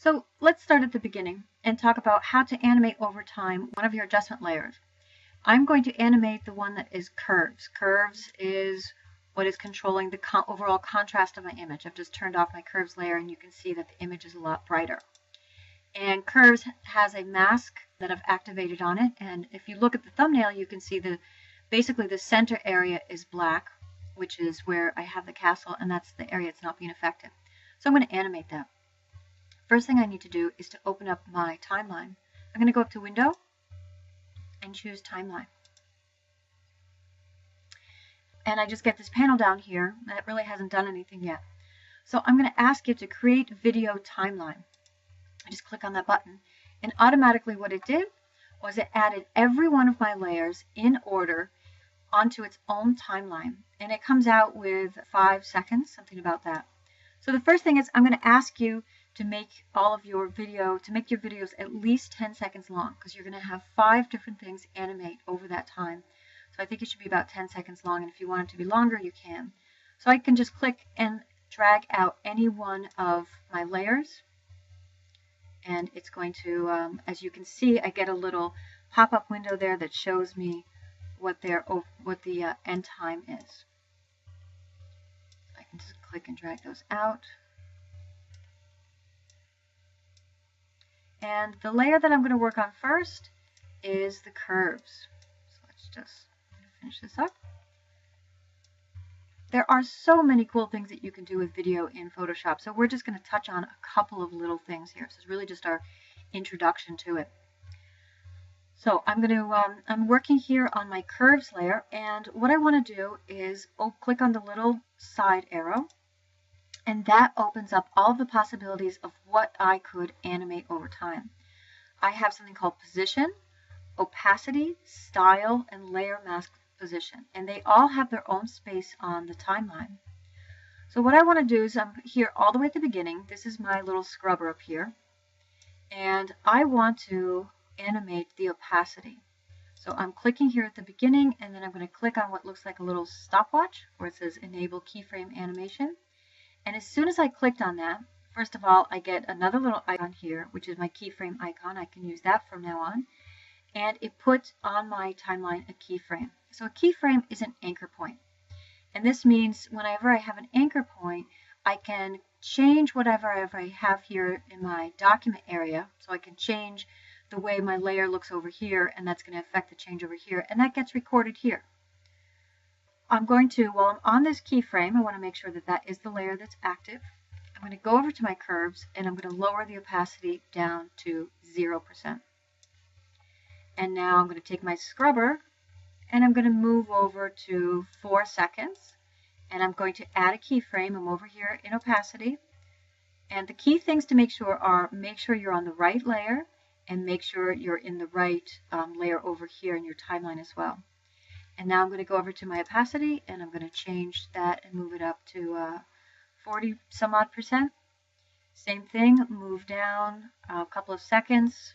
So let's start at the beginning and talk about how to animate over time one of your adjustment layers. I'm going to animate the one that is curves. Curves is what is controlling the overall contrast of my image. I've just turned off my curves layer and you can see that the image is a lot brighter. And curves has a mask that I've activated on it, and if you look at the thumbnail you can see basically the center area is black, which is where I have the castle, and that's the area that's not being affected. So I'm going to animate that. First thing I need to do is to open up my timeline. I'm going to go up to Window and choose Timeline. And I just get this panel down here that really hasn't done anything yet. So I'm going to ask it to create video timeline. I just click on that button, and automatically what it did was it added every one of my layers in order onto its own timeline, and it comes out with 5 seconds, something about that. So the first thing is I'm going to ask you to make your videos at least 10 seconds long, because you're going to have 5 different things animate over that time. So I think it should be about 10 seconds long, and if you want it to be longer, you can. So I can just click and drag out any one of my layers, and it's going to, as you can see, I get a little pop-up window there that shows me what the end time is. I can just click and drag those out. And the layer that I'm going to work on first is the curves. So let's just finish this up. There are so many cool things that you can do with video in Photoshop, so we're just going to touch on a couple of little things here. So it's really just our introduction to it. So I'm working here on my curves layer, and what I want to do is click on the little side arrow, and that opens up all the possibilities of what I could animate over time. I have something called position, opacity, style, and layer mask position, and they all have their own space on the timeline. So what I want to do is I'm here all the way at the beginning. This is my little scrubber up here, and I want to animate the opacity. So I'm clicking here at the beginning, and then I'm going to click on what looks like a little stopwatch where it says enable keyframe animation. And as soon as I clicked on that, first of all, I get another little icon here, which is my keyframe icon. I can use that from now on. And it puts on my timeline a keyframe. So a keyframe is an anchor point. And this means whenever I have an anchor point, I can change whatever I have here in my document area. So I can change the way my layer looks over here, and that's going to affect the change over here. And that gets recorded here. I'm going to, while I'm on this keyframe, I want to make sure that that is the layer that's active. I'm going to go over to my curves, and I'm going to lower the opacity down to 0%. And now I'm going to take my scrubber, and I'm going to move over to 4 seconds. And I'm going to add a keyframe. I'm over here in opacity. And the key things to make sure are, make sure you're on the right layer, and make sure you're in the right layer over here in your timeline as well. And now I'm going to go over to my opacity, and I'm going to change that and move it up to 40 some odd %. Same thing, move down a couple of seconds.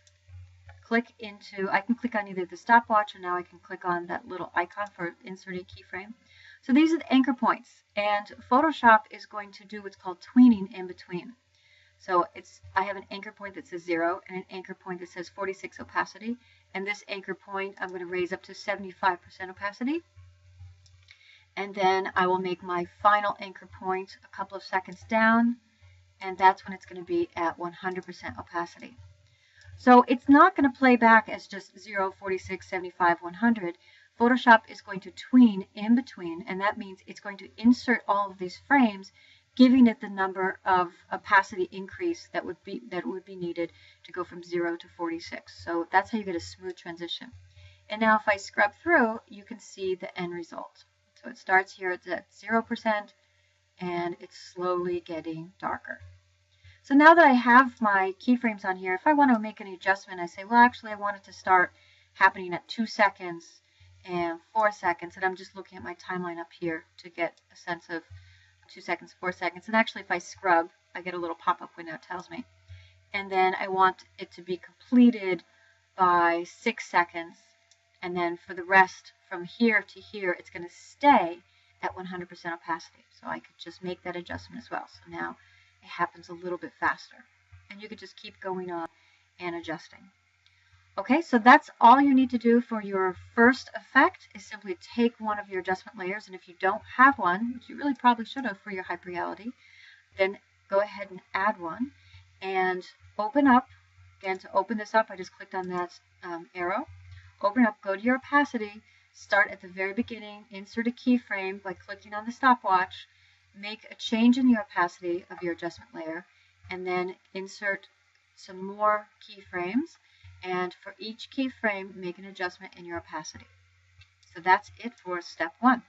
I can click on either the stopwatch, or now I can click on that little icon for inserting keyframe. So these are the anchor points, and Photoshop is going to do what's called tweening in between. So I have an anchor point that says 0 and an anchor point that says 46 opacity. And this anchor point I'm going to raise up to 75% opacity. And then I will make my final anchor point a couple of seconds down, and that's when it's going to be at 100% opacity. So it's not going to play back as just 0, 46, 75, 100. Photoshop is going to tween in between, and that means it's going to insert all of these frames, giving it the number of opacity increase that would be needed to go from 0 to 46. So that's how you get a smooth transition. And now if I scrub through, you can see the end result. So it starts here at 0%, and it's slowly getting darker. So now that I have my keyframes on here, if I want to make any adjustment, I say, well, actually, I want it to start happening at 2 seconds and 4 seconds. And I'm just looking at my timeline up here to get a sense of 2 seconds, 4 seconds. And actually, if I scrub, I get a little pop-up window that tells me. And then I want it to be completed by 6 seconds. And then for the rest, from here to here, it's going to stay at 100% opacity. So I could just make that adjustment as well. So now it happens a little bit faster. and you could just keep going on and adjusting. Okay, so that's all you need to do for your first effect, is simply take one of your adjustment layers, and if you don't have one, which you really probably should have for your hyperreality, then go ahead and add one and open up. Again, to open this up, I just clicked on that arrow. Open up, go to your opacity, start at the very beginning, insert a keyframe by clicking on the stopwatch, make a change in the opacity of your adjustment layer, and then insert some more keyframes, and for each keyframe, make an adjustment in your opacity. So that's it for step 1.